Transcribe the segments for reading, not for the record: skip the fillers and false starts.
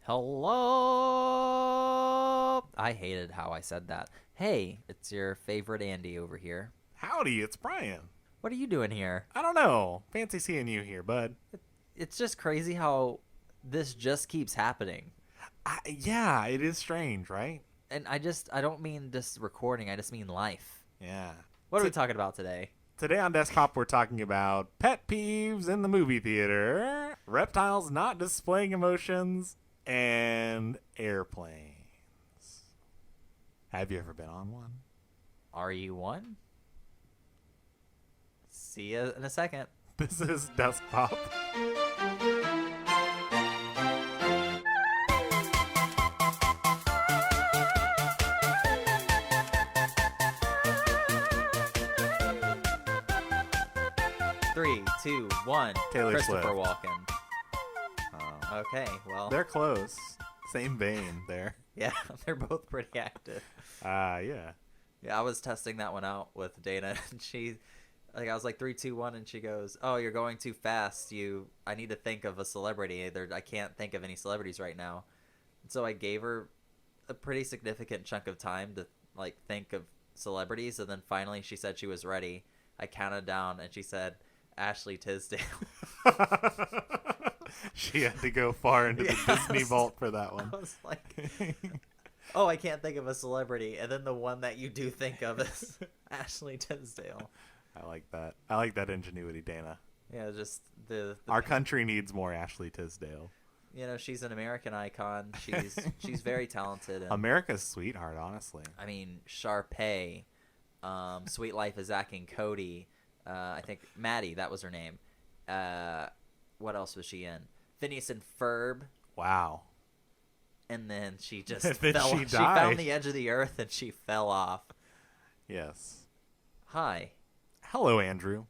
Hello. I hated how I said that. Hey, it's your favorite Andy over here. Howdy, it's Bryan. What are you doing here? I don't know. Fancy seeing you here, bud. It's just crazy how this just keeps happening. Yeah, it is strange, right? And I don't mean just recording, I just mean life. Yeah. What are we talking about today? Today on Desktop, we're talking about pet peeves in the movie theater, reptiles not displaying emotions, and airplanes. Have you ever been on one? Are you one? See you in a second. This is Desktop. 3, 2, 1. Taylor Christopher Swift. Walken. Okay, well. They're close. Same vein there. Yeah, they're both pretty active. Yeah. Yeah, I was testing that one out with Dana, and I was like 3, 2, 1, and she goes, "Oh, you're going too fast. I need to think of a celebrity. I can't think of any celebrities right now." And so I gave her a pretty significant chunk of time to think of celebrities, and then finally she said she was ready. I counted down, and she said, "Ashley Tisdale." She had to go far into the Disney vault for that one. I was like, "Oh, I can't think of a celebrity," and then the one that you do think of is Ashley Tisdale. I like that. I like that ingenuity, Dana. Yeah, just Our country needs more Ashley Tisdale. She's an American icon. She's very talented. And, America's sweetheart, honestly. I mean, Sharpay, Sweet Life of Zack and Cody. I think Maddie, that was her name. What else was she in? Phineas and Ferb. Wow. And then she just Then fell. she She died. found the edge of the earth and she fell off. Yes. Hi. Hello, Andrew.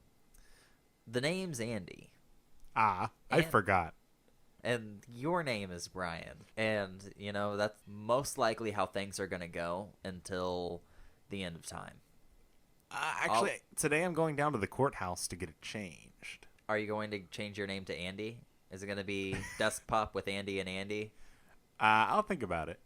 The name's Andy. I forgot. And your name is Bryan. And, that's most likely how things are going to go until the end of time. Actually, today I'm going down to the courthouse to get it changed. Are you going to change your name to Andy? Is it going to be Desk Pop with Andy and Andy? I'll think about it.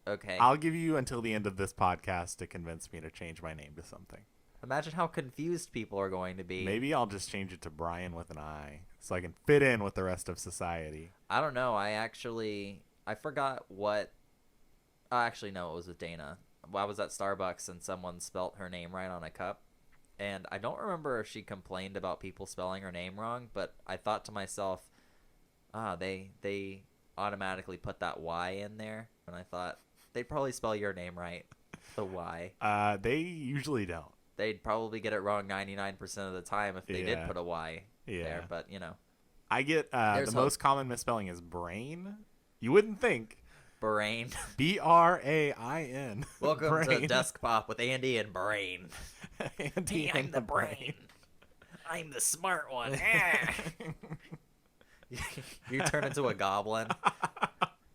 Okay. I'll give you until the end of this podcast to convince me to change my name to something. Imagine how confused people are going to be. Maybe I'll just change it to Bryan with an I, so I can fit in with the rest of society. I don't know. I forgot what... Actually, no, it was with Dana. I was at Starbucks and someone spelt her name right on a cup. And I don't remember if she complained about people spelling her name wrong, but I thought to myself, they automatically put that Y in there. And I thought, they'd probably spell your name right, the Y. They usually don't. They'd probably get it wrong 99% of the time if they did put a Y there. But, I get the most common misspelling is brain. You wouldn't think. Brain. Brain. Welcome Brain. to Desk Pop with Andy and Brain. Andy Hey, I'm and the brain. I'm the smart one. You turn into a goblin.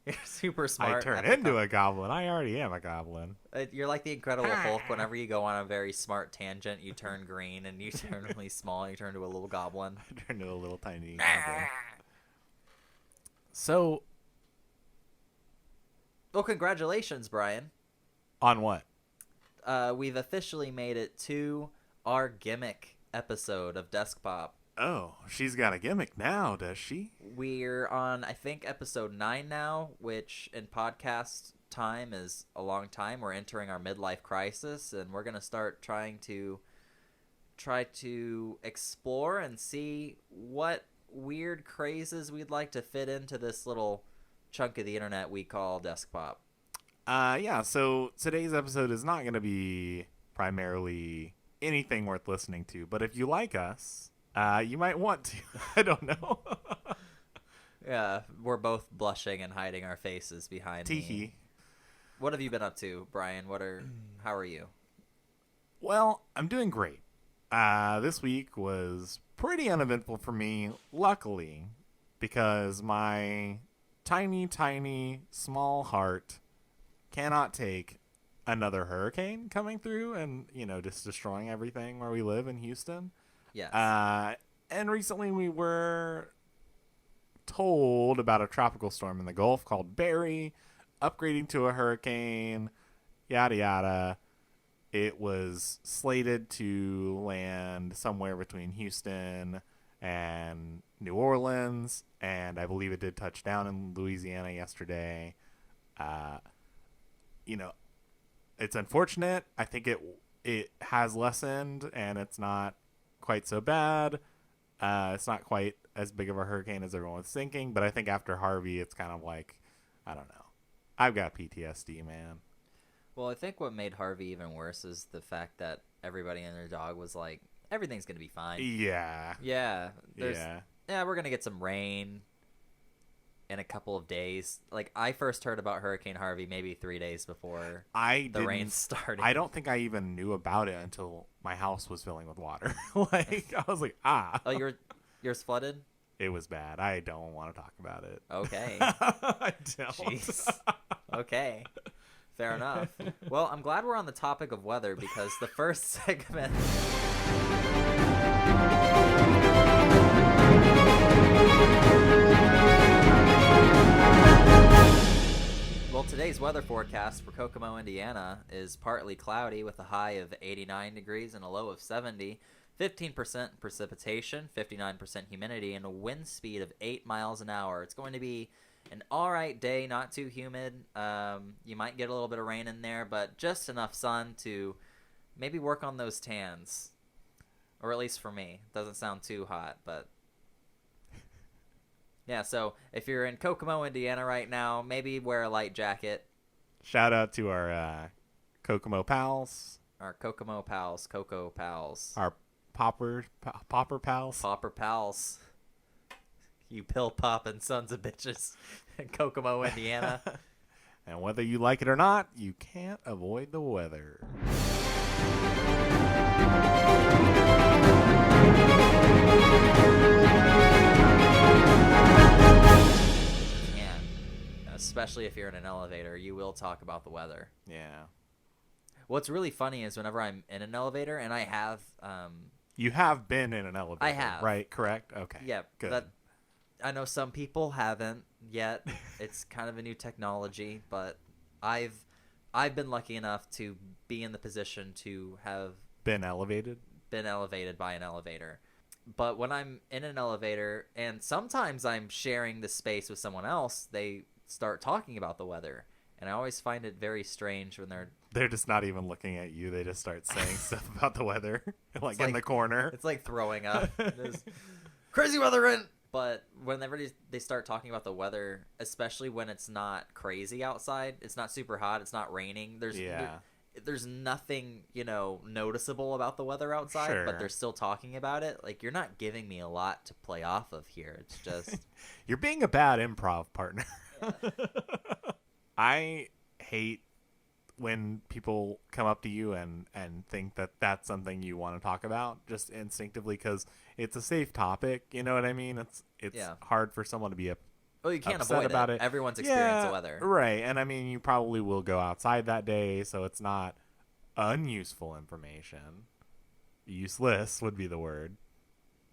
You're super smart. I turn into a goblin. I already am a goblin. You're like the Incredible Hulk. Whenever you go on a very smart tangent, you turn green, and you turn really small. You turn into a little goblin. I turn into a little tiny goblin. So, well, congratulations, Bryan. on what? We've officially made it to our gimmick episode of Desk Pop. Oh, she's got a gimmick now, does she? We're on, I think, episode 9 now, which in podcast time is a long time. We're entering our midlife crisis, and we're going to start try to explore and see what weird crazes we'd like to fit into this little chunk of the internet we call Desk Pop. Yeah, so today's episode is not going to be primarily anything worth listening to, but if you like us, you might want to. I don't know. Yeah, we're both blushing and hiding our faces behind Teehee. What have you been up to, Bryan? How are you? Well, I'm doing great. This week was pretty uneventful for me, luckily, because my tiny, tiny, small heart cannot take another hurricane coming through and, just destroying everything where we live in Houston. Yes. And recently we were told about a tropical storm in the Gulf called Barry, upgrading to a hurricane, yada yada. It was slated to land somewhere between Houston and New Orleans, and I believe it did touch down in Louisiana yesterday. Uh, you know, it's unfortunate. I think it has lessened, and it's not quite so bad. It's not quite as big of a hurricane as everyone was thinking, but I think after Harvey, it's kind of like, I don't know. I've got PTSD, man. Well, I think what made Harvey even worse is the fact that everybody and their dog was like, everything's going to be fine. Yeah. Yeah. Yeah. Yeah, we're going to get some rain in a couple of days. Like, I first heard about Hurricane Harvey maybe 3 days before the rain started. I don't think I even knew about it until my house was filling with water. Like, I was like, ah. Oh, yours flooded? It was bad. I don't want to talk about it. Okay. I don't. Jeez. Okay. Fair enough. Well, I'm glad we're on the topic of weather because the first segment... Well, today's weather forecast for Kokomo, Indiana is partly cloudy with a high of 89 degrees and a low of 70, 15% precipitation, 59% humidity, and a wind speed of 8 miles an hour. It's going to be an alright day, not too humid. You might get a little bit of rain in there, but just enough sun to maybe work on those tans. Or at least for me. Doesn't sound too hot, but... Yeah, so if you're in Kokomo, Indiana right now, maybe wear a light jacket. Shout out to our Kokomo pals. Our Kokomo pals, Coco pals. Our popper pals. Popper pals. You pill popping sons of bitches in Kokomo, Indiana. And whether you like it or not, you can't avoid the weather. Especially if you're in an elevator, you will talk about the weather. Yeah. What's really funny is whenever I'm in an elevator, and I have... You have been in an elevator, I have. Right? Correct? Okay. Yeah. Good. I know some people haven't yet. It's kind of a new technology, but I've been lucky enough to be in the position to have... Been elevated by an elevator. But when I'm in an elevator, and sometimes I'm sharing the space with someone else, they... start talking about the weather, and I always find it very strange when they're just not even looking at you. They just start saying stuff about the weather, like in the corner. It's like throwing up. There's crazy weather in. But whenever they start talking about the weather, especially when it's not crazy outside, it's not super hot, it's not raining. There's nothing, noticeable about the weather outside, Sure. But they're still talking about it. Like, you're not giving me a lot to play off of here. It's just You're being a bad improv partner. I hate when people come up to you and think that that's something you want to talk about just instinctively because it's a safe topic. You know what I mean? It's hard for someone to be well, you can't upset avoid about it. Everyone's experienced the weather. Right. And I mean, you probably will go outside that day, so it's not unuseful information. Useless would be the word.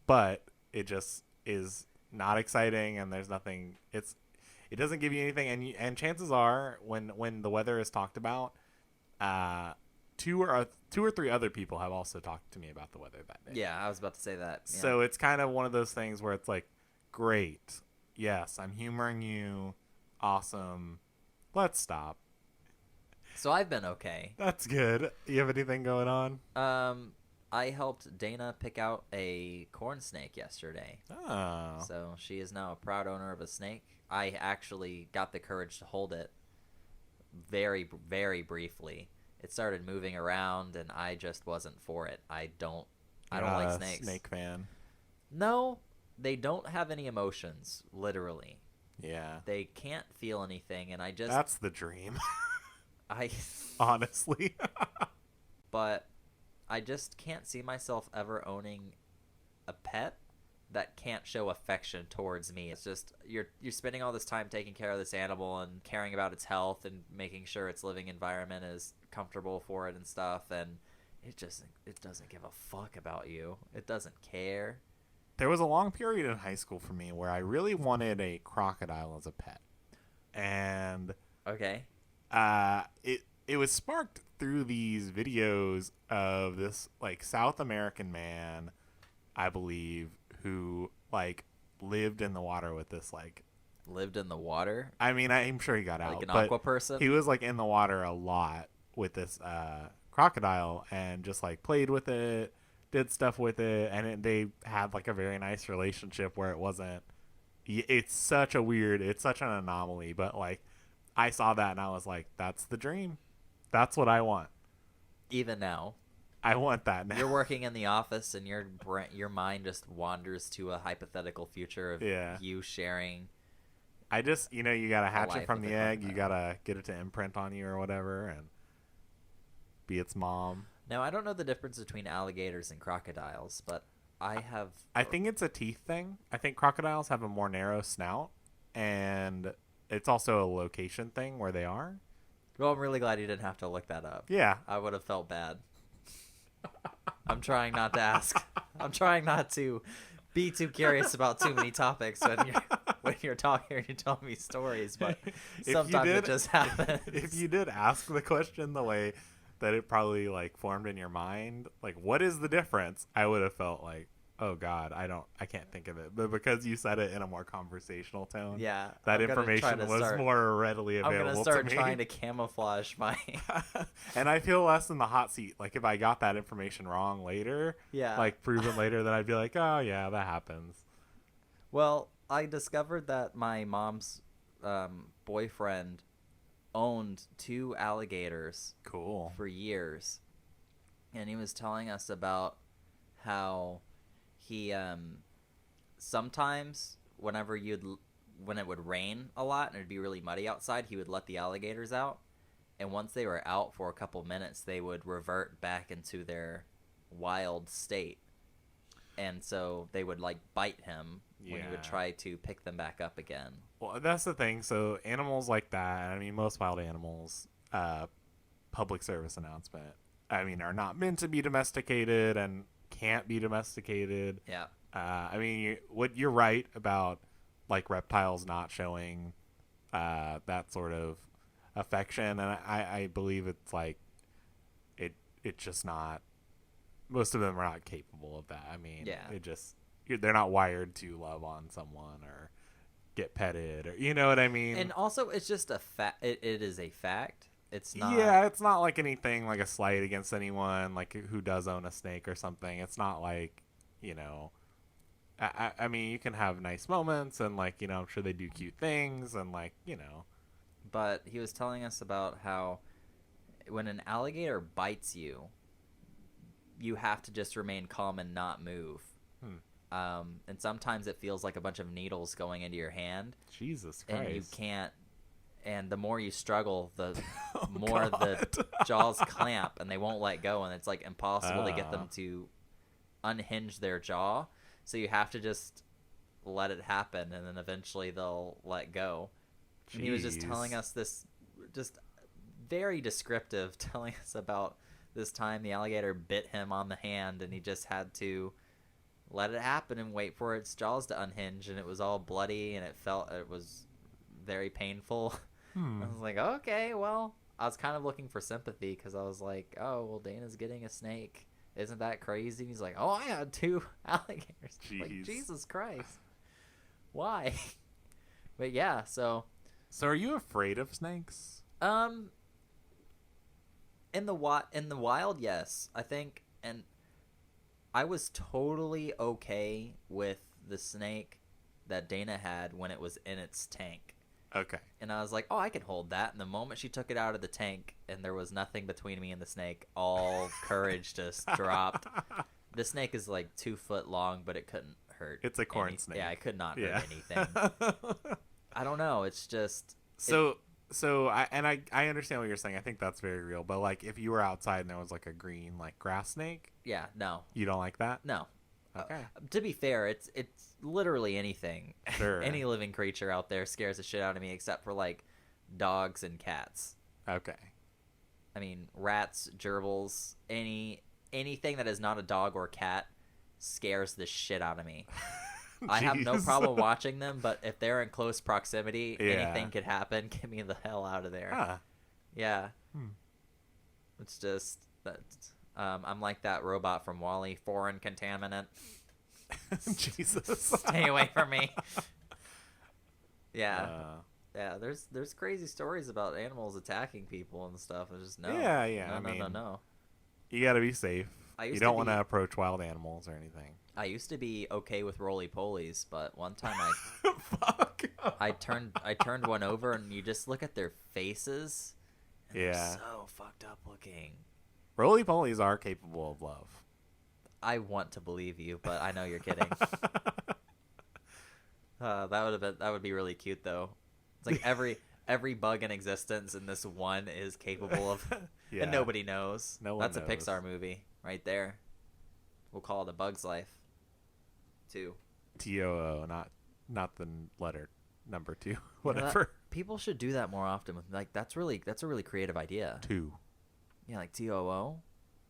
But it just is not exciting, and there's nothing... It doesn't give you anything, and chances are when the weather is talked about, two or three other people have also talked to me about the weather that day. Yeah, I was about to say that. Yeah. So it's kind of one of those things where it's like, great, yes, I'm humoring you, awesome, let's stop. So I've been okay. That's good. You have anything going on? I helped Dana pick out a corn snake yesterday. Oh. So she is now a proud owner of a snake. I actually got the courage to hold it very, very briefly. It started moving around, and I just wasn't for it. I don't like snakes. Snake fan. No, they don't have any emotions, literally. Yeah. They can't feel anything, and I just... That's the dream. Honestly. But I just can't see myself ever owning a pet that can't show affection towards me. It's just you're spending all this time taking care of this animal and caring about its health and making sure its living environment is comfortable for it and stuff, and it doesn't give a fuck about you. It doesn't care. there was a long period in high school for me where I really wanted a crocodile as a pet, and Okay. it was sparked through these videos of this like South American man, I believe, who like lived in the water with this like. Lived in the water? I mean, I'm sure he got Like out, an but aqua person? he was like in the water a lot with this crocodile and just like played with it, did stuff with it, and they had like a very nice relationship where it wasn't. It's such an anomaly, but like I saw that and I was like, that's the dream. That's what I want. Even now. I want that now. You're working in the office and your mind just wanders to a hypothetical future of Yeah. you sharing. I just, you gotta hatch it life from with the a egg. You crocodile. gotta get it to imprint on you or whatever, and be its mom. Now, I don't know the difference between alligators and crocodiles, but I have. I think it's a teeth thing. I think crocodiles have a more narrow snout, and it's also a location thing where they are. Well, I'm really glad you didn't have to look that up. Yeah. I would have felt bad. I'm trying not to ask. I'm trying not to be too curious about too many topics when you're talking or you're telling me stories, but sometimes it just happens. If you did ask the question the way that it probably like formed in your mind, like what is the difference? I would have felt like, oh God, I can't think of it. But because you said it in a more conversational tone, Yeah, that I'm gonna try information to was start- more readily I'm available gonna start to me. trying to camouflage my. And I feel less in the hot seat. Like if I got that information wrong later, Yeah. like proven later, then I'd be like, oh yeah, that happens. Well, I discovered that my mom's boyfriend owned 2 alligators Cool. for years, and he was telling us about how he sometimes when it would rain a lot and it'd be really muddy outside, he would let the alligators out, and once they were out for a couple minutes, they would revert back into their wild state, and so they would like bite him when he would Yeah. try to pick them back up again. Well, that's the thing. So animals like that, I mean, most wild animals, public service announcement, I mean, are not meant to be domesticated and can't be domesticated. Yeah. I mean, you're right about like reptiles not showing that sort of affection, and I believe it's like it's just not. Most of them are not capable of that. I mean, Yeah. they're not wired to love on someone or get petted or you know what I mean. And also, it's just a fact. It is a fact. It's not. Yeah, it's not like anything like a slight against anyone like who does own a snake or something. It's not like I mean, you can have nice moments and like I'm sure they do cute things and like But he was telling us about how when an alligator bites you, you have to just remain calm and not move. And sometimes it feels like a bunch of needles going into your hand, Jesus Christ. and you can't. And the more you struggle, the Oh, more the God. jaws clamp, and they won't let go, and it's like impossible to get them to unhinge their jaw. So you have to just let it happen, and then eventually they'll let go. And he was just Jeez. telling us this, just very descriptive, telling us about this time the alligator bit him on the hand, and he just had to let it happen and wait for its jaws to unhinge, and it was all bloody, and it was very painful. I was like, okay, well, I was kind of looking for sympathy because I was like, oh, well, Dana's getting a snake. Isn't that crazy? And he's like, oh, I had 2 alligators. Like, Jeez. Jesus Christ. Why? But yeah, so So are you afraid of snakes? in the wild, yes. I think, and I was totally okay with the snake that Dana had when it was in its tank. Okay. And I was like, oh, I can hold that. And the moment she took it out of the tank and there was nothing between me and the snake, all courage just dropped. The snake is like 2 foot long, but it couldn't hurt. It's a corn snake. Yeah, it could not Yeah. hurt anything. I don't know. It's just. So I understand what you're saying. I think that's very real. But like if you were outside and there was like a green like grass snake, Yeah, no. you don't like that? No. Okay. To be fair, it's literally anything. Sure. Any living creature out there scares the shit out of me except for like dogs and cats. Okay. I mean, rats, gerbils, anything that is not a dog or cat scares the shit out of me. I have no Jeez. problem watching them, but if they're in close proximity, Yeah. anything could happen. Get me the hell out of there. Huh. Yeah. Hmm. It's just that I'm like that robot from Wall-E, foreign contaminant. Jesus. Stay away from me. Yeah. Uh, Yeah, there's crazy stories about animals attacking people and stuff. It's just no. Yeah, yeah, No, I no, mean- no. you got to be safe. I You used don't to want to be approach wild animals or anything. I used to be okay with roly-polies, but one time Fuck. I turned one over and you just look at their faces and Yeah. they're so fucked up looking. Roly-polies are capable of love. I want to believe you, but I know you're kidding. That would be really cute though. It's like every bug in existence in this one is capable of Yeah. and nobody knows. No one That's knows. a Pixar movie right there. We'll call it A Bug's Life 2. TOO, not the letter number 2. You know, Whatever. people should do that more often. Like that's a really creative idea. 2. Yeah, like TOO.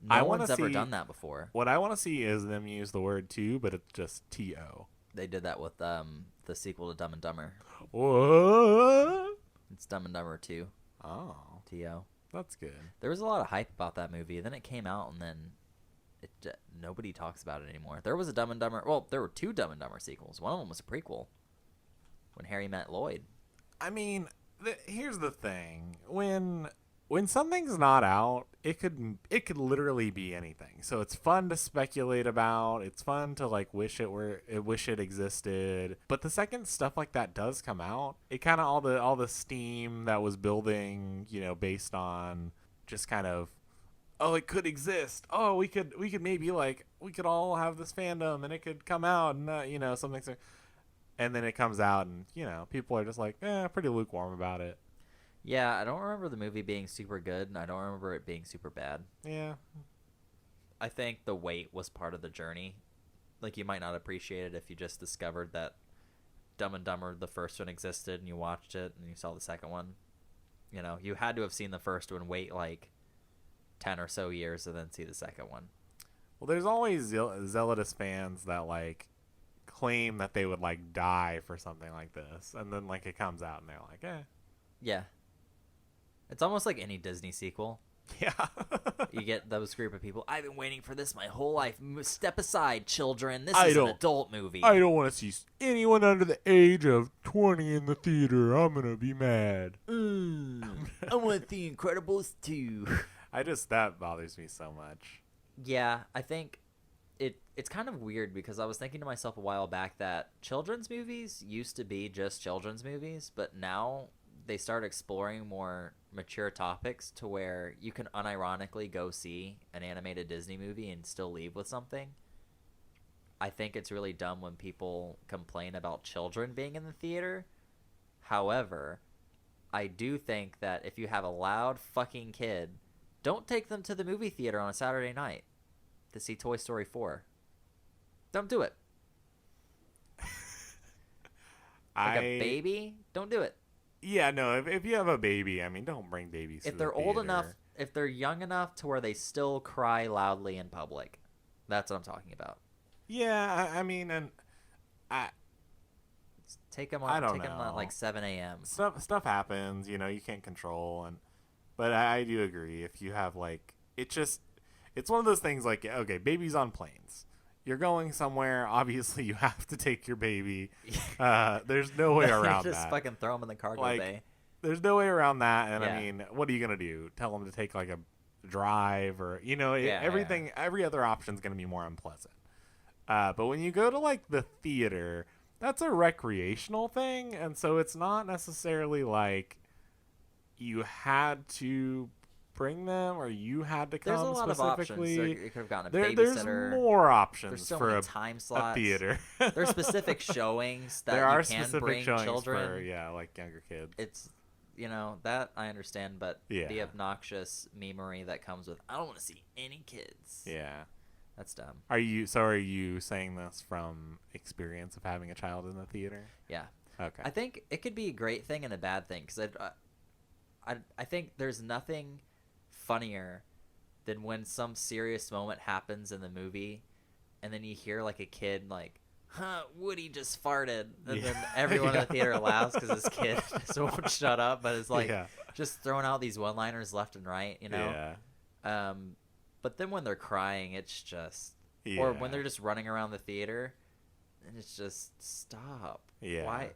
I No wanna one's ever see- done that before. What I want to see is them use the word 2, but it's just TO. They did that with the sequel to Dumb and Dumber. What? It's Dumb and Dumber 2. Oh, TO. that's good. There was a lot of hype about that movie. Then it came out, and then nobody talks about it anymore. There was a Dumb and Dumber. Well, there were 2 Dumb and Dumber sequels. One of them was a prequel. When Harry met Lloyd. I mean, here's the thing: when something's not out, it could literally be anything. So it's fun to speculate about. It's fun to like wish it existed. But the second stuff like that does come out, it kind of all the steam that was building, based on just kind of, oh, it could exist. Oh, we could maybe we could all have this fandom and it could come out and something. And then it comes out and people are just like, pretty lukewarm about it. Yeah, I don't remember the movie being super good, and I don't remember it being super bad. Yeah. I think the wait was part of the journey. Like, you might not appreciate it if you just discovered that Dumb and Dumber, the first one, existed, and you watched it, and you saw the second one. You had to have seen the first one, wait, 10 or so years, and then see the second one. Well, there's always zealotous fans that, claim that they would, die for something like this. And then, it comes out, and they're like, eh. Yeah. It's almost like any Disney sequel. Yeah. You get those group of people, I've been waiting for this my whole life. Step aside, children. This I is an don't- adult movie. I don't want to see anyone under the age of 20 in the theater. I'm going to be mad. I want The Incredibles 2. That bothers me so much. Yeah, I think it's kind of weird because I was thinking to myself a while back that children's movies used to be just children's movies, but now they start exploring more mature topics to where you can unironically go see an animated Disney movie and still leave with something. I think it's really dumb when people complain about children being in the theater. However, I do think that if you have a loud fucking kid, don't take them to the movie theater on a Saturday night to see Toy Story 4. Don't do it. Like a baby, don't do it. Yeah, no, if you have a baby, I mean, don't bring babies to If the they're old theater. enough, if they're young enough to where they still cry loudly in public, that's what I'm talking about. Yeah, I mean, and Take them I don't take them know. at 7 a.m. stuff happens, you can't control, but I do agree. If you have it's one of those things okay, babies on planes. You're going somewhere. Obviously, you have to take your baby. There's no way around Just that. fucking throw them in the cargo bay. There's no way around that. And Yeah. I mean, what are you gonna do? Tell them to take a drive or everything. Yeah. Every other option's gonna be more unpleasant. But when you go to the theater, that's a recreational thing, and so it's not necessarily you had to bring them or you had to come There's a lot of options. specifically. You could have gotten a There's babysitter. more options There's so for many a time slots. theater. There's specific showings that there are you can specific bring showings children. for younger kids. It's that I understand, but Yeah. the obnoxious memery that comes with I don't want to see any kids. Yeah. That's dumb. Are you saying this from experience of having a child in the theater? Yeah. Okay. I think it could be a great thing and a bad thing because I think there's nothing funnier than when some serious moment happens in the movie and then you hear like a kid like, "Huh, Woody just farted," and Yeah. then everyone in Yeah. the theater laughs because this kid just won't shut up, but it's like Yeah. just throwing out these one-liners left and right, you know. Yeah. But then when they're crying, it's just, or when Yeah. they're just running around the theater, and it's just stop. Yeah. Why?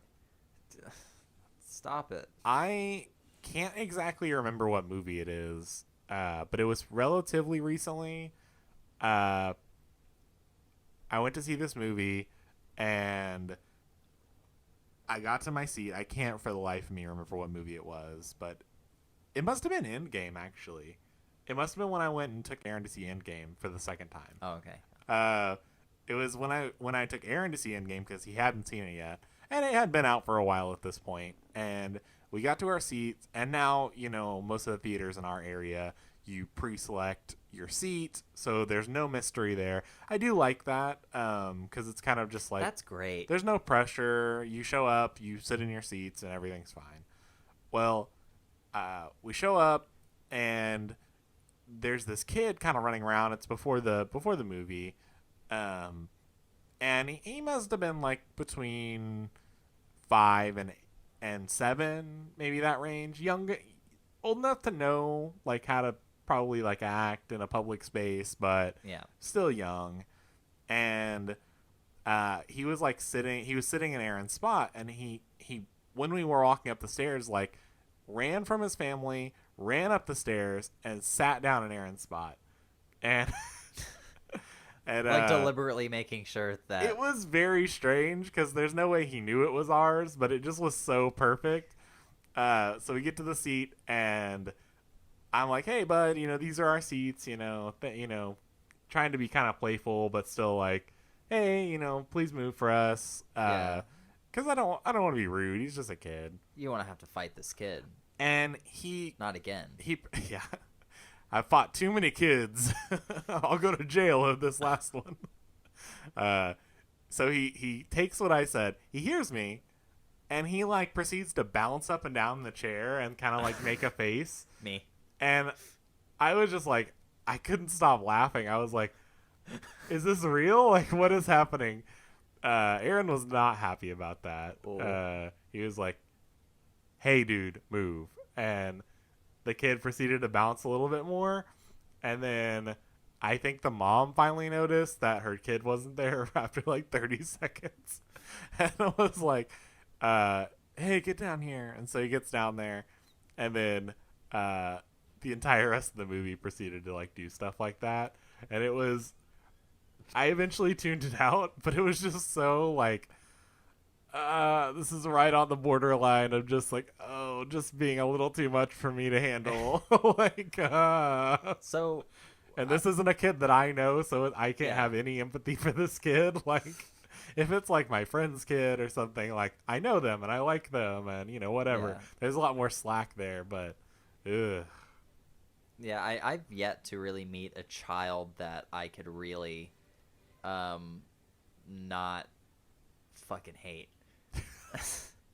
Stop it. I can't exactly remember what movie it is, but it was relatively recently. I went to see this movie, and I got to my seat. I can't for the life of me remember what movie it was, but it must have been Endgame, actually. It must have been when I went and took Aaron to see Endgame for the second time. Oh, okay. It was when I took Aaron to see Endgame because he hadn't seen it yet, and it had been out for a while at this point. And we got to our seats, and now most of the theaters in our area, you pre-select your seat, so there's no mystery there. I do like that because it's kind of just like That's great. there's no pressure. You show up, you sit in your seats, and everything's fine. Well, we show up, and there's this kid kind of running around. It's before the movie, and he must have been like between 5 and 7, maybe that range. Young, old enough to know like how to probably like act in a public space, but Yeah. still young. And he was like sitting. He was sitting in Aaron's spot, and he when we were walking up the stairs, like ran from his family, ran up the stairs, and sat down in Aaron's spot. And and Like deliberately making sure that it was very strange because there's no way he knew it was ours, but it just was so perfect. So we get to the seat, and I'm like, "Hey, bud, these are our seats. Trying to be kind of playful, but still like, hey, please move for us. Yeah. Because I don't want to be rude. He's just a kid, you want to have to fight this kid. and he Not again. yeah. I fought too many kids. I'll go to jail of this last one. So he takes what I said. He hears me, and he like proceeds to bounce up and down the chair and kind of like make a face. Me. And I was just like, I couldn't stop laughing. I was like, is this real? Like, what is happening? Aaron was not happy about that. He was like, hey, dude, move. And the kid proceeded to bounce a little bit more. And then I think the mom finally noticed that her kid wasn't there after like 30 seconds. And I was like, hey, get down here. And so he gets down there. And then the entire rest of the movie proceeded to like do stuff like that. And it was, I eventually tuned it out, but it was just so like, this is right on the borderline of just like, oh, just being a little too much for me to handle. Like, So, and this isn't a kid that I know, so I can't Yeah. have any empathy for this kid. Like, if it's like my friend's kid or something, like I know them and I like them, and whatever. Yeah. There's a lot more slack there, but, ugh. yeah, I've yet to really meet a child that I could really not fucking hate.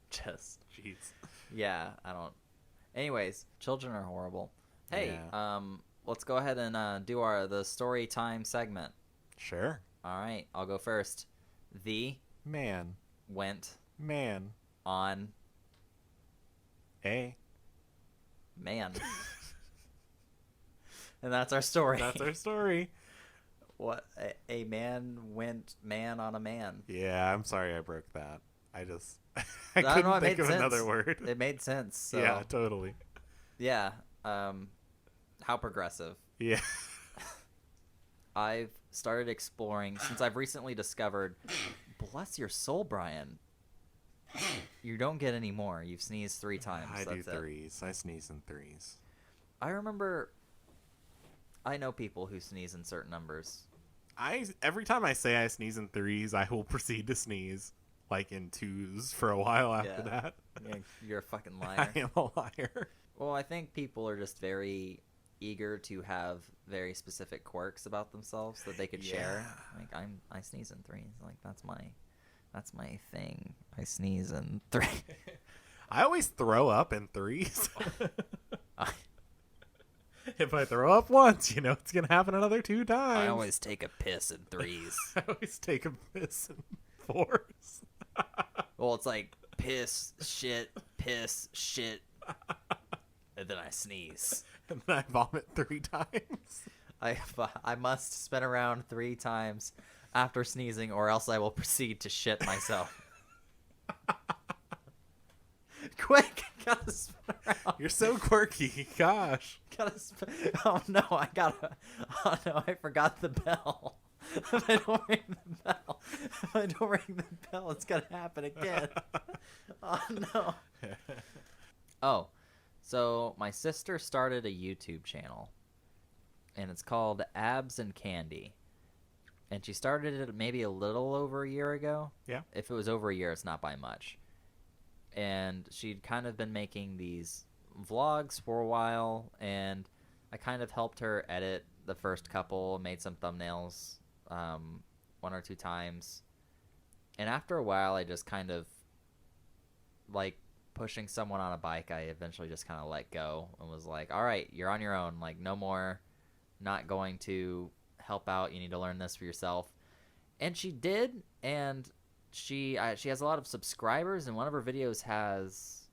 Just Jeez. yeah, I don't. Anyways, children are horrible. Hey, Yeah. let's go ahead and do the story time segment. Sure. All right, I'll go first. The Man. went On. on man. And that's our story. That's our story. What? A man went man on a man. Yeah, I'm sorry I broke that. I just I don't know, couldn't it think made of sense. another word. It made sense. So, Yeah, totally. yeah. How progressive. Yeah. I've started exploring since I've recently discovered. Bless your soul, Bryan. You don't get any more. You've sneezed 3 times. I do That's it. threes. I sneeze in threes. I remember. I know people who sneeze in certain numbers. Every time I say I sneeze in threes, I will proceed to sneeze like in twos for a while after Yeah. that. Yeah, you're a fucking liar. I am a liar. Well, I think people are just very eager to have very specific quirks about themselves that they could share. Like I sneeze in 3s. Like that's my thing. I sneeze in 3. I always throw up in threes. If I throw up once, it's gonna happen another 2 times. I always take a piss in threes. I always take a piss in 4s. Well, it's like piss, shit, and then I sneeze. And then I vomit 3 times. I must spin around 3 times after sneezing, or else I will proceed to shit myself. Quick, gotta spin around. You're so quirky. Gosh. Gotta spin. Oh no, I forgot the bell. If I don't ring the bell, it's gonna happen again. Oh no. Oh, so my sister started a YouTube channel, and it's called Abs and Candy. And she started it maybe a little over a year ago. Yeah. If it was over a year, it's not by much. And she'd kind of been making these vlogs for a while, and I kind of helped her edit the first couple, made some thumbnails 1 or 2 times. And after a while, I just kind of, like pushing someone on a bike, I eventually just kind of let go and was like, all right, you're on your own. Like, no more, not going to help out. You need to learn this for yourself. And she did, and she has a lot of subscribers, and one of her videos has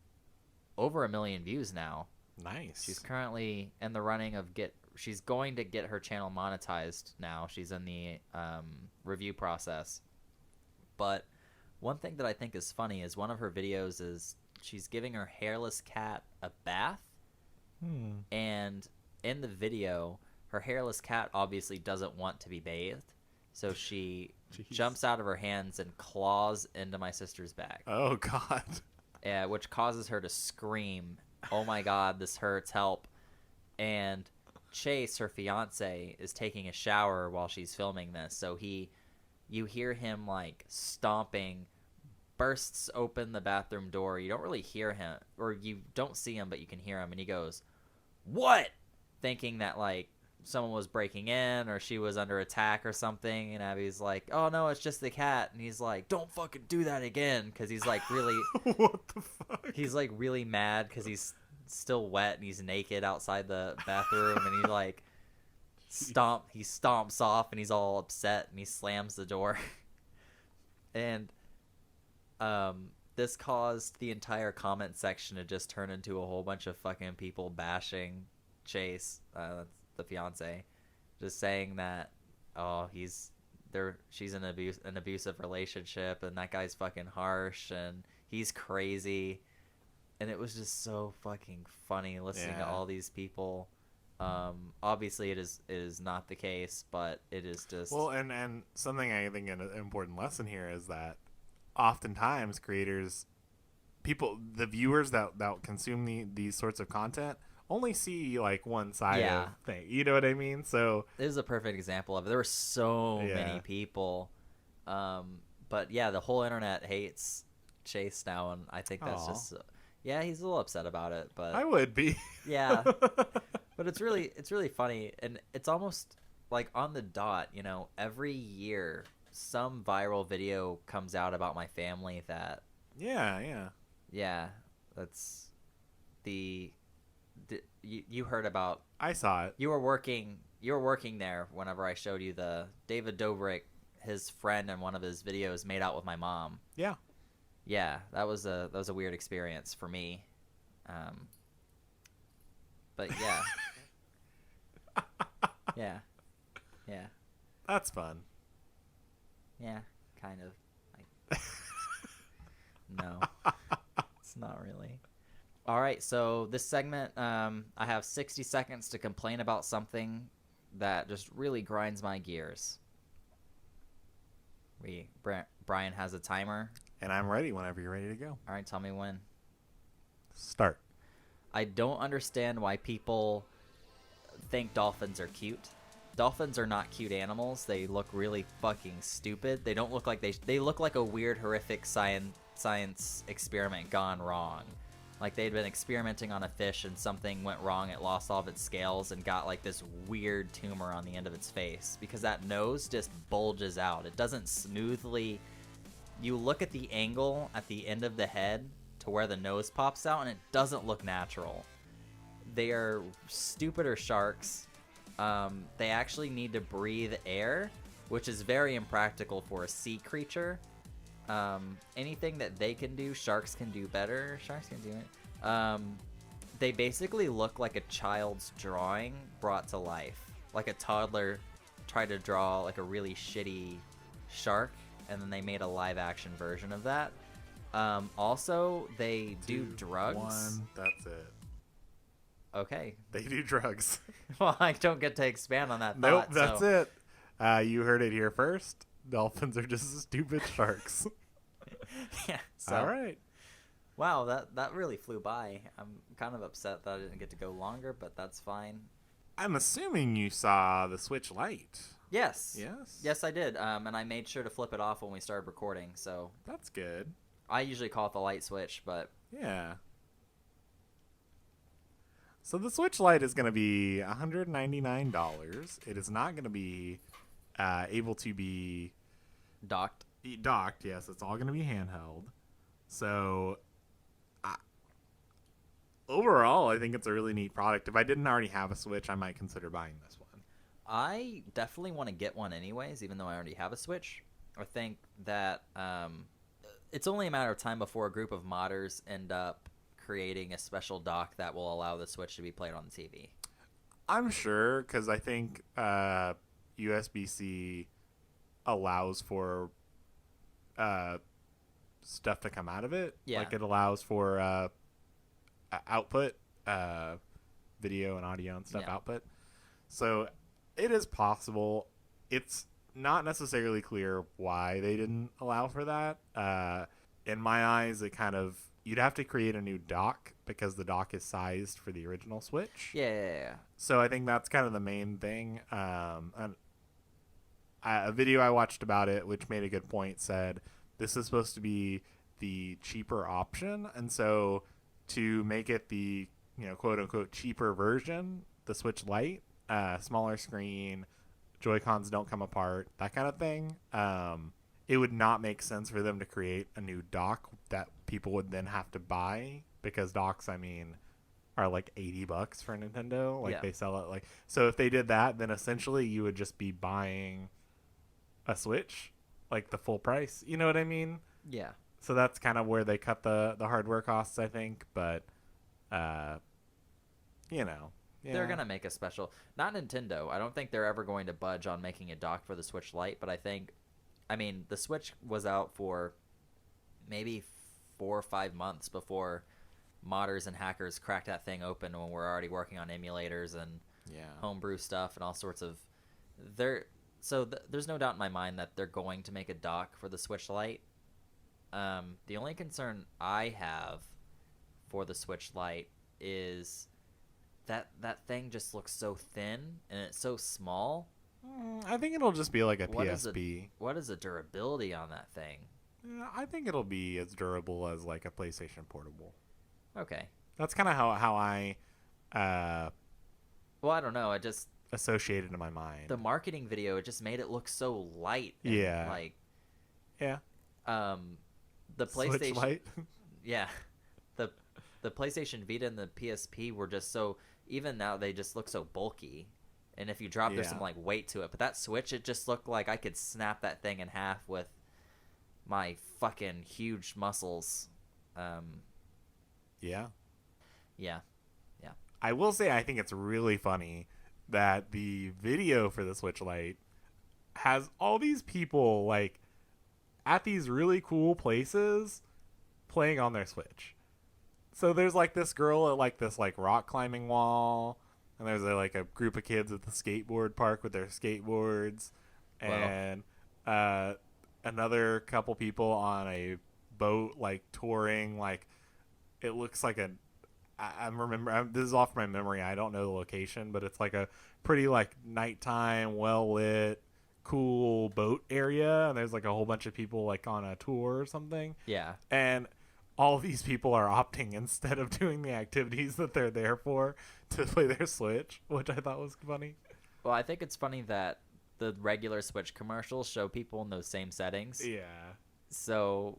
over 1 million views now. Nice. She's currently in the running of she's going to get her channel monetized now. She's in the review process. But one thing that I think is funny is one of her videos is she's giving her hairless cat a bath. And in the video, her hairless cat obviously doesn't want to be bathed. So she jumps out of her hands and claws into my sister's bag. Oh, God. Which causes her to scream, oh my God, this hurts, help. And Chase, her fiance, is taking a shower while she's filming this. So you hear him like stomping, bursts open the bathroom door. You don't really hear him, or you don't see him, but you can hear him. And he goes, "What?" Thinking that like someone was breaking in or she was under attack or something. And Abby's like, "Oh no, it's just the cat." And he's like, "Don't fucking do that again," because he's like really What the fuck? he's like really mad because he's still wet and he's naked outside the bathroom. And he like stomps off and he's all upset and he slams the door. And this caused the entire comment section to just turn into a whole bunch of fucking people bashing Chase, that's the fiance, just saying that she's in an abusive relationship and that guy's fucking harsh and he's crazy. And it was just so fucking funny listening to all these people. Obviously it is not the case, but it is just and something I think an important lesson here is that oftentimes creators, the viewers that consume these sorts of content only see like one side of thing. You know what I mean? So this is a perfect example of it. There were so many people, but yeah, the whole internet hates Chase now, and I think that's just he's a little upset about it. But I would be. Yeah, but it's really funny, and it's almost like on the dot. You know, every year some viral video comes out about my family that that's you heard about. I saw it. You were working there whenever I showed you the David Dobrik, his friend in one of his videos made out with my mom. Yeah, that was a weird experience for me. But yeah. That's fun. Yeah, kind of. No, it's not really. All right, so this segment, I have 60 seconds to complain about something that just really grinds my gears. Bryan has a timer. And I'm ready whenever you're ready to go. All right, tell me when. Start. I don't understand why people think dolphins are cute. Dolphins are not cute animals. They look really fucking stupid. They don't look like they look like a weird, horrific science experiment gone wrong. Like they'd been experimenting on a fish and something went wrong. It lost all of its scales and got like this weird tumor on the end of its face because that nose just bulges out. It doesn't smoothly. You look at the angle at the end of the head to where the nose pops out and it doesn't look natural. They are stupider sharks. They actually need to breathe air, which is very impractical for a sea creature. Anything that they can do, sharks can do better. Sharks can do it. They basically look like a child's drawing brought to life. Like a toddler tried to draw like a really shitty shark, and then they made a live action version of that. Also, they do drugs. One, that's it. Okay. They do drugs. Well, I don't get to expand on that Nope, thought. that's so. it. You heard it here first. Dolphins are just stupid sharks. Yeah. So. All right. Wow, that really flew by. I'm kind of upset that I didn't get to go longer, but that's fine. I'm assuming you saw the Switch Lite. Yes. Yes? Yes, I did. And I made sure to flip it off when we started recording, so. That's good. I usually call it the light switch, but. Yeah. So the Switch Lite is going to be $199. It is not going to be able to be Docked. docked. Yes, it's all going to be handheld. So overall, I think it's a really neat product. If I didn't already have a Switch, I might consider buying this one. I definitely want to get one anyways, even though I already have a Switch. I think that it's only a matter of time before a group of modders end up creating a special dock that will allow the Switch to be played on the TV. I'm sure, because I think USB-C allows for stuff to come out of it. Yeah. Like it allows for output, video and audio and stuff output. So it is possible. It's not necessarily clear why they didn't allow for that. In my eyes, it kind of, you'd have to create a new dock because the dock is sized for the original Switch. Yeah. So I think that's kind of the main thing. A video I watched about it, which made a good point, said this is supposed to be the cheaper option. And so to make it the, quote unquote cheaper version, the Switch Lite, smaller screen, Joy-Cons don't come apart, that kind of thing. It would not make sense for them to create a new dock that people would then have to buy, because docks, are like $80 for Nintendo. Like they sell it so if they did that, then essentially you would just be buying a Switch, like the full price. You know what I mean? Yeah. So that's kind of where they cut the hardware costs, I think. But, Yeah. They're going to make a special. Not Nintendo. I don't think they're ever going to budge on making a dock for the Switch Lite, but the Switch was out for maybe 4 or 5 months before modders and hackers cracked that thing open when we're already working on emulators and homebrew stuff and all sorts of. There's no doubt in my mind that they're going to make a dock for the Switch Lite. The only concern I have for the Switch Lite is that thing just looks so thin and it's so small. I think it'll just be like a PSP. What is the durability on that thing? Yeah, I think it'll be as durable as like a PlayStation Portable. Okay. That's kind of how I well, I don't know. I just associate it in my mind. The marketing video, it just made it look so light. And the PlayStation Switch Lite. Yeah. The PlayStation Vita and the PSP were just so, even now they just look so bulky. And if you drop, there's some like weight to it. But that Switch, it just looked like I could snap that thing in half with my fucking huge muscles. Yeah. I will say I think it's really funny that the video for the Switch Lite has all these people like at these really cool places playing on their Switch. So there's like this girl at like this like rock climbing wall, and there's like a group of kids at the skateboard park with their skateboards, and another couple people on a boat like touring. Like it looks like this is off my memory. I don't know the location, but it's like a pretty like nighttime, well lit, cool boat area, and there's like a whole bunch of people like on a tour or something. Yeah. And all these people are opting, instead of doing the activities that they're there for, to play their Switch, which I thought was funny. Well, I think it's funny that the regular Switch commercials show people in those same settings. Yeah. So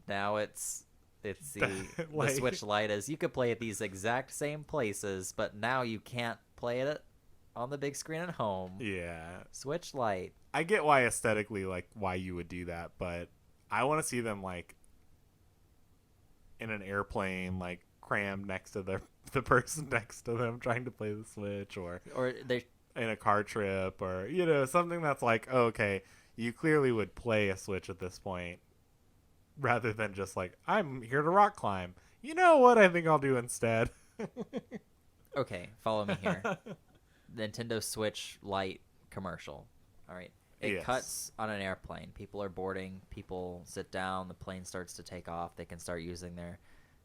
now it's It's the Like, Switch Lite is you could play at these exact same places, but now you can't play it on the big screen at home. yeah. Switch Lite. I get why aesthetically, like, why you would do that, but I want to see them, like, in an airplane, like, crammed next to the person next to them trying to play the Switch, or they in a car trip, or, you know, something that's like, oh, okay, you clearly would play a Switch at this point, rather than just like, I'm here to rock climb. You know what I think I'll do instead? Okay, follow me here. Nintendo Switch Lite commercial. All right. It Yes. cuts on an airplane. People are boarding. People sit down. The plane starts to take off. They can start using their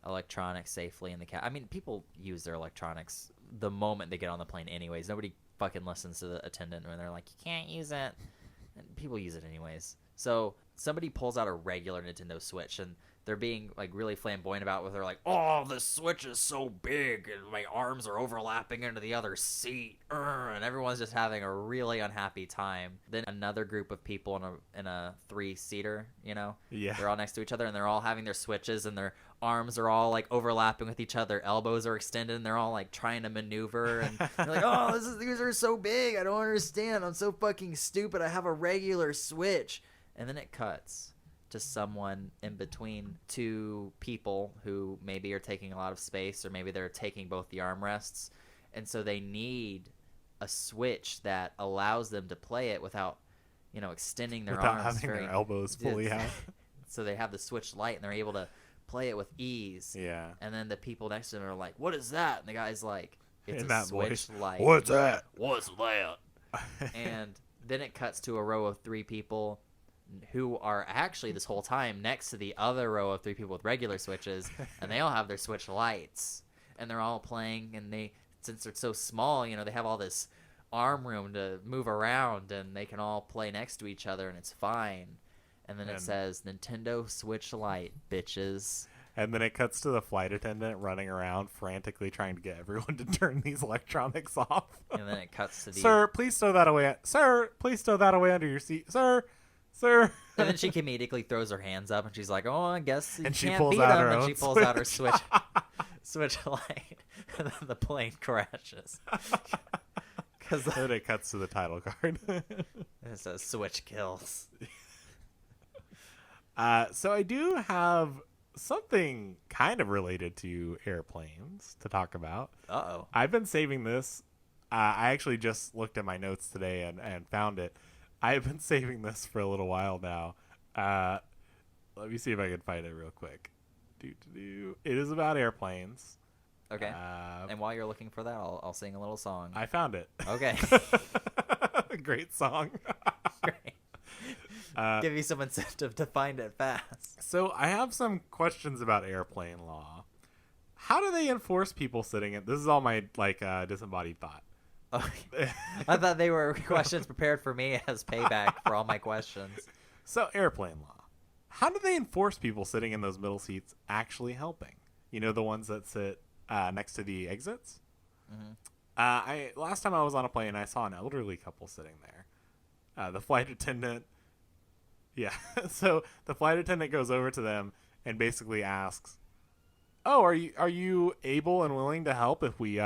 electronics safely in the I mean, people use their electronics the moment they get on the plane anyways. Nobody fucking listens to the attendant when they're like, you can't use it. And people use it anyways. So somebody pulls out a regular Nintendo Switch, and they're being like really flamboyant about it. They're like, oh, the Switch is so big and my arms are overlapping into the other seat. And everyone's just having a really unhappy time. Then another group of people in a 3-seater, you know, Yeah. they're all next to each other and they're all having their Switches, and their arms are all like overlapping with each other. Elbows are extended and they're all like trying to maneuver. And they're like, oh, these are so big. I don't understand. I'm so fucking stupid. I have a regular Switch. And then it cuts to someone in between two people who maybe are taking a lot of space, or maybe they're taking both the armrests. And so they need a Switch that allows them to play it without, you know, extending their Without arms. having their elbows fully out. So they have the Switch Lite and they're able to play it with ease. Yeah. And then the people next to them are like, what is that? And the guy's like, it's In a that Switch voice. Lite. What's that? What's that? And then it cuts to a row of 3 people who are actually this whole time next to the other row of 3 people with regular Switches, and they all have their Switch Lites, and they're all playing, and they, since they're so small, you know, they have all this arm room to move around, and they can all play next to each other, and it's fine. And then it says Nintendo Switch Lite, bitches. And then it cuts to the flight attendant running around frantically trying to get everyone to turn these electronics off. And then it cuts to the Sir, please stow that away. Sir, please stow that away under your seat. Sir. And then she immediately throws her hands up and she's like, "Oh, I guess you And she can't pulls beat out him." her And own she pulls out her Switch. Switch Lite, and then the plane crashes. Because Then it cuts to the title card. it says "Switch kills." So I do have something kind of related to airplanes to talk about. Uh-oh. I've been saving this. I actually just looked at my notes today and found it. I've been saving this for a little while now. Let me see if I can find it real quick. It is about airplanes. Okay. And while you're looking for that, I'll sing a little song. I found it. Okay. Great song. Great. Give you some incentive to find it fast. So I have some questions about airplane law. How do they enforce people sitting in? This is all my disembodied thought. Okay. I thought they were questions prepared for me as payback for all my questions. So airplane law. How do they enforce people sitting in those middle seats actually helping? You know, the ones that sit next to the exits? Mm-hmm. Last time I was on a plane, I saw an elderly couple sitting there. The flight attendant... Yeah, so the flight attendant goes over to them and basically asks, "Oh, are you able and willing to help if we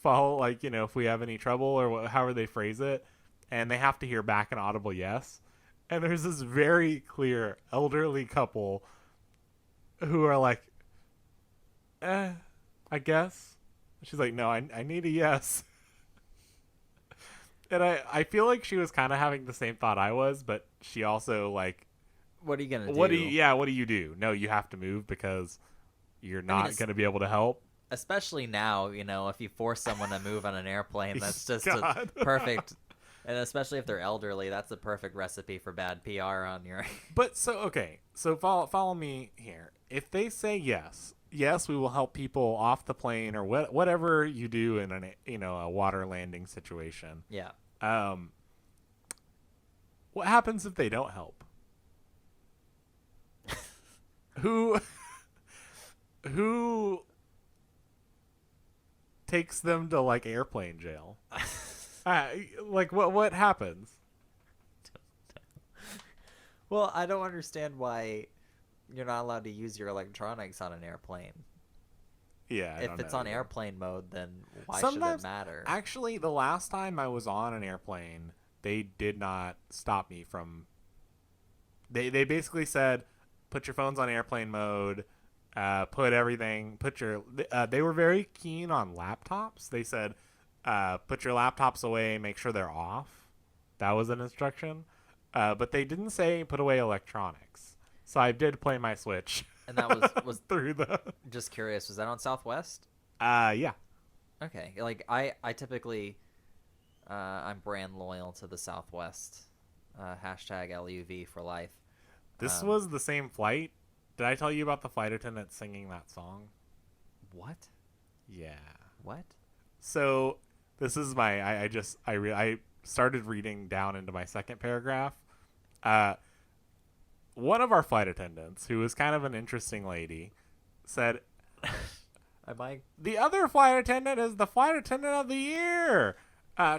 follow, like, you know, if we have any trouble," or however they phrase it, and they have to hear back an audible yes. And there's this very clear elderly couple who are like, I guess. She's like, "No, I need a yes." And I feel like she was kind of having the same thought I was, but she also, like, What are you gonna do? what do you do? No, you have to move because you're not going to be able to help. Especially now, you know, if you force someone to move on an airplane, that's just God. perfect. And especially if they're elderly, that's a perfect recipe for bad PR on your. But so follow me here. If they say yes, we will help people off the plane or whatever you do in a water landing situation. Yeah. What happens if they don't help? Who takes them to, like, airplane jail? Like, what happens? Well, I don't understand why you're not allowed to use your electronics on an airplane. Yeah, I If don't it's know on either. airplane mode, then why should Sometimes, it matter? actually, the last time I was on an airplane, they did not stop me from. They basically said, put your phones on airplane mode. Put everything. Put your. They were very keen on laptops. They said, put your laptops away. Make sure they're off. That was an instruction. But they didn't say put away electronics. So I did play my Switch. And that was through the. just curious. Was that on Southwest? Yeah. Okay. Like I typically, I'm brand loyal to the Southwest. Hashtag LUV for life. This was the same flight. Did I tell you about the flight attendant singing that song? What? Yeah. What? So this is my. I started reading down into my second paragraph. One of our flight attendants, who was kind of an interesting lady, said, the other flight attendant is the flight attendant of the year.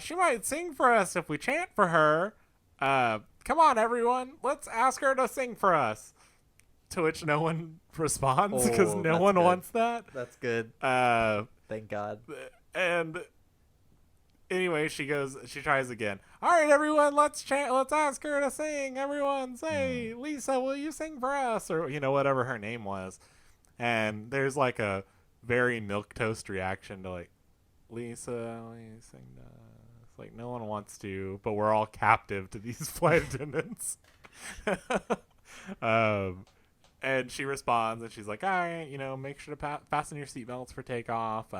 She might sing for us if we chant for her. Come on, everyone. Let's ask her to sing for us. To which no one responds because no one wants that. That's good. Thank God. And anyway, she tries again. All right, everyone, let's chant. Let's ask her to sing. Everyone say, Lisa, will you sing for us? Or, whatever her name was. And there's like a very milquetoast reaction to like, Lisa, will you sing to us? Like, no one wants to, but we're all captive to these flight attendants. And she responds, and she's like, all right, make sure to fasten your seatbelts for takeoff.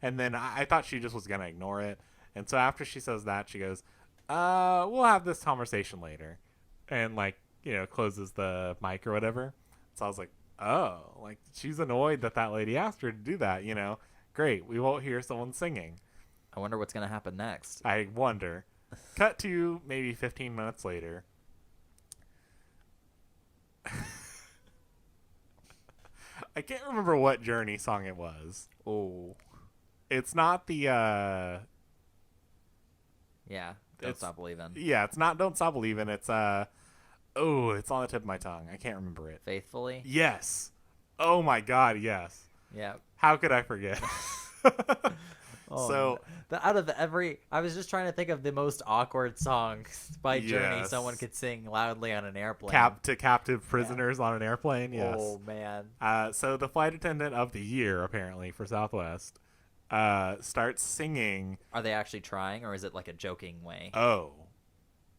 And then I thought she just was going to ignore it. And so after she says that, she goes, we'll have this conversation later. And, closes the mic or whatever. So I was like, oh, she's annoyed that lady asked her to do that, Great, we won't hear someone singing. I wonder what's going to happen next. I wonder. Cut to maybe 15 minutes later. I can't remember what Journey song it was. Oh. It's not the Yeah, Don't Stop Believin'. Yeah, it's not Don't Stop Believin'. It's it's on the tip of my tongue. I can't remember it. Faithfully? Yes. Oh my god, yes. Yeah. How could I forget? So out of I was just trying to think of the most awkward songs by Journey someone could sing loudly on an airplane. Captive prisoners on an airplane. Yes. Oh man. So the flight attendant of the year, apparently for Southwest, starts singing. Are they actually trying, or is it like a joking way? Oh,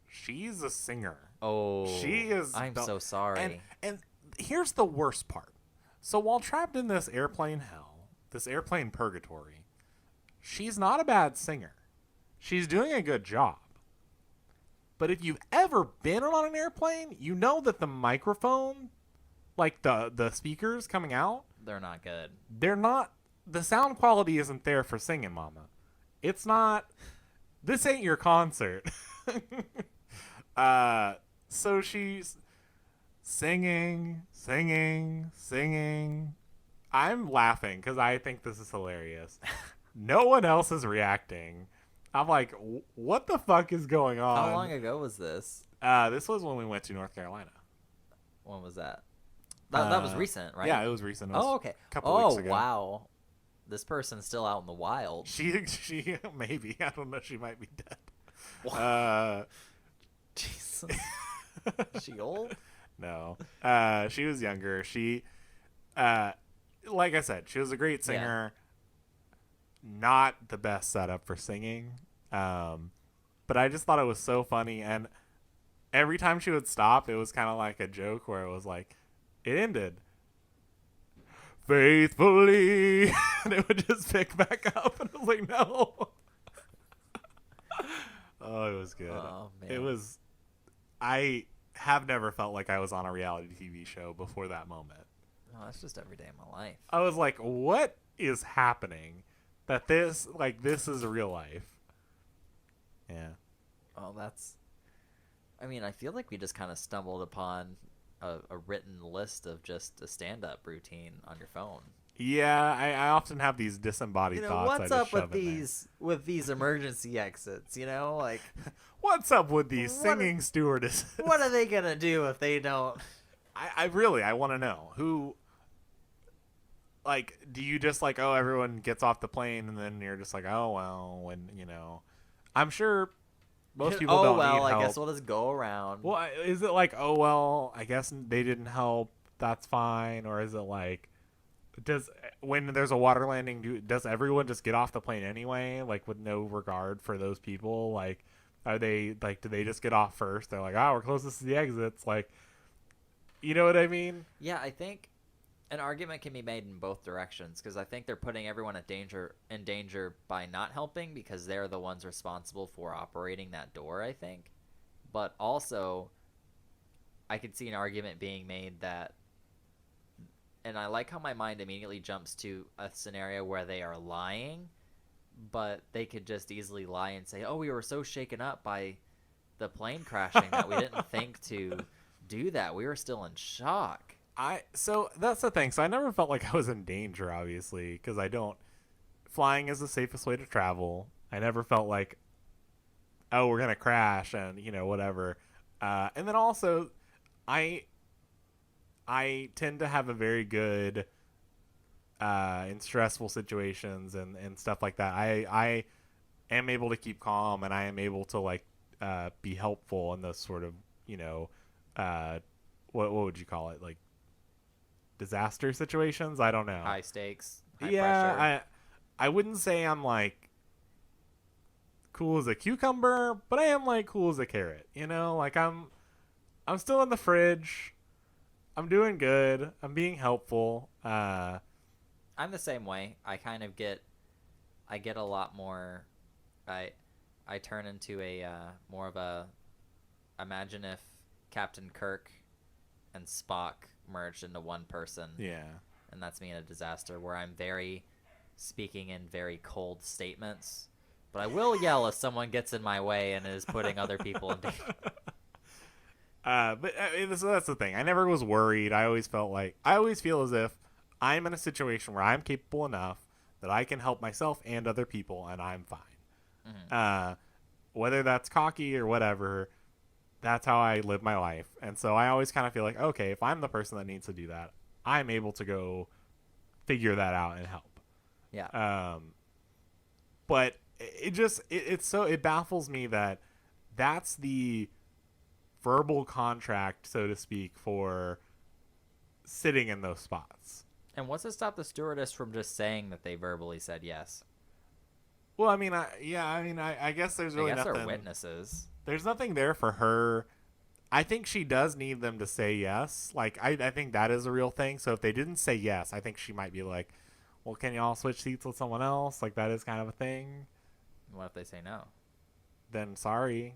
she's a singer. Oh, she is. I'm so sorry. And here's the worst part. So while trapped in this airplane hell, this airplane purgatory, she's not a bad singer. She's doing a good job. But if you've ever been on an airplane, you know that the microphone, like the speakers coming out, they're not good. They're not. The sound quality isn't there for singing, mama. It's not. This ain't your concert. So she's singing. I'm laughing because I think this is hilarious. No one else is reacting. I'm like, what the fuck is going on? How long ago was this? This was when we went to North Carolina. When was that? That was recent, right? Yeah, it was recent. It was okay. A couple weeks ago. Wow. This person's still out in the wild. She maybe. I don't know. She might be dead. Jesus. Is she old? No. She was younger. She, like I said, she was a great singer. Yeah. Not the best setup for singing. But I just thought it was so funny. And every time she would stop, it was kind of like a joke where it was like, it ended faithfully. And it would just pick back up. And I was like, no. Oh, it was good. Oh, man. It was. I have never felt like I was on a reality TV show before that moment. Oh, that's just every day of my life. I was like, what is happening? That this is real life. Yeah. Oh, I mean, I feel like we just kind of stumbled upon a written list of just a stand-up routine on your phone. Yeah, I often have these disembodied thoughts. What's up with these emergency exits? What's up with these singing stewardesses? What are they gonna do if they don't I want to know who. Like, do you just like, oh, everyone gets off the plane and then you're just like, oh well, when I'm sure most people Oh don't well, need I guess help. we'll just go around. Well, is it like, oh well, I guess they didn't help, that's fine, or is it like, does when there's a water landing, does everyone just get off the plane anyway, like with no regard for those people? Like, are they like, do they just get off first? They're like, oh, we're closest to the exits, like, you know what I mean? Yeah, I think an argument can be made in both directions because I think they're putting everyone in danger by not helping because they're the ones responsible for operating that door, I think. But also I could see an argument being made that, and I like how my mind immediately jumps to a scenario where they are lying, but they could just easily lie and say, "Oh, we were so shaken up by the plane crashing that we didn't think to do that. We were still in shock." So that's the thing. So I never felt like I was in danger, obviously, because I don't. Flying is the safest way to travel. I never felt like, oh, we're gonna crash and whatever. And then also, I I tend to have a very good in stressful situations and stuff like that. I am able to keep calm and I am able to like be helpful in those sort of uh, what would you call it, like disaster situations? I don't know. High stakes, high Yeah, pressure. I wouldn't say I'm like cool as a cucumber, but I am like cool as a carrot. Like I'm still in the fridge. I'm doing good. I'm being helpful. I'm the same way. I get a lot more. I I turn into a more of a, imagine if Captain Kirk and Spock merged into one person, Yeah. and that's me in a disaster where I'm very speaking in very cold statements, but I will yell if someone gets in my way and is putting other people in danger. But so that's the thing. I never was worried. I always feel as if I'm in a situation where I'm capable enough that I can help myself and other people, and I'm fine. Mm-hmm. Whether that's cocky or whatever, that's how I live my life. And so I always kind of feel like, okay, if I'm the person that needs to do that, I'm able to go figure that out and help. Yeah. But it baffles me that that's the verbal contract, so to speak, for sitting in those spots. And what's to stop the stewardess from just saying that they verbally said yes? Well, I mean, I guess there's really I guess nothing. they're witnesses. There's nothing there for her. I think she does need them to say yes. Like, I think that is a real thing. So if they didn't say yes, I think she might be like, well, can y'all switch seats with someone else? Like, that is kind of a thing. What if they say no? Then sorry,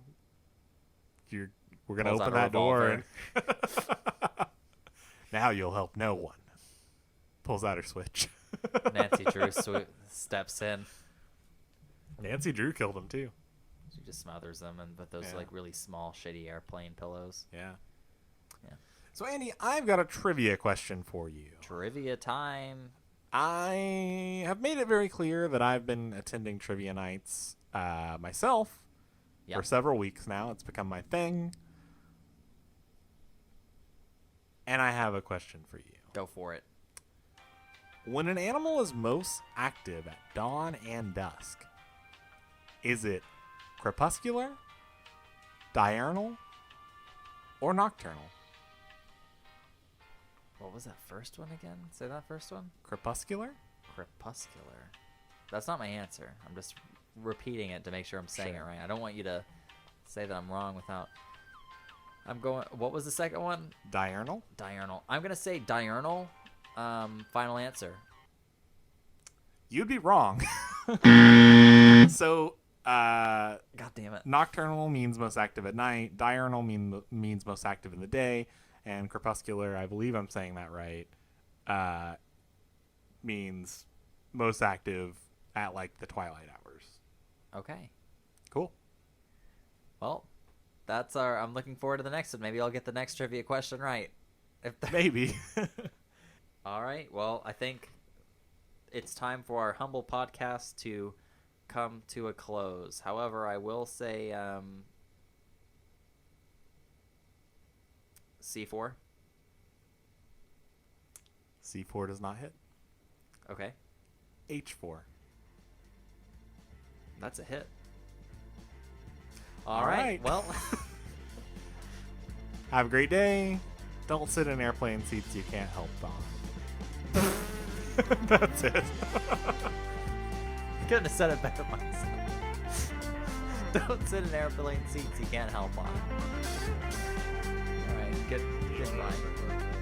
we're gonna Pulls open out a that door, revolver. and now you'll help no one. Pulls out her switch. Nancy Drew steps in. Nancy Drew killed him too. She just smothers them and with those Yeah. like really small, shitty airplane pillows. Yeah. Yeah. So Andy, I've got a trivia question for you. Trivia time. I have made it very clear that I've been attending trivia nights myself for Yep. several weeks now. It's become my thing. And I have a question for you. Go for it. When an animal is most active at dawn and dusk, is it crepuscular, diurnal, or nocturnal? What was that first one again? Say that first one. Crepuscular? Crepuscular. That's not my answer. I'm just repeating it to make sure I'm saying Sure. it right. I don't want you to say that I'm wrong without. I'm going. What was the second one? Diurnal? Diurnal. I'm gonna say diurnal. Final answer. You'd be wrong. So, God damn it. nocturnal means most active at night. Diurnal means most active in the day. And crepuscular, I believe I'm saying that right, means most active at like the twilight hours. Okay. Cool. Well, I'm looking forward to the next one. Maybe I'll get the next trivia question right. Maybe. All right. Well, I think it's time for our humble podcast to come to a close. However, I will say C4. C4 does not hit. Okay. H4. That's a hit. All right. Well, have a great day. Don't sit in airplane seats you can't help on. That's it. couldn't have said it better myself. Don't sit in airplane seats you can't help on. All right. Goodbye.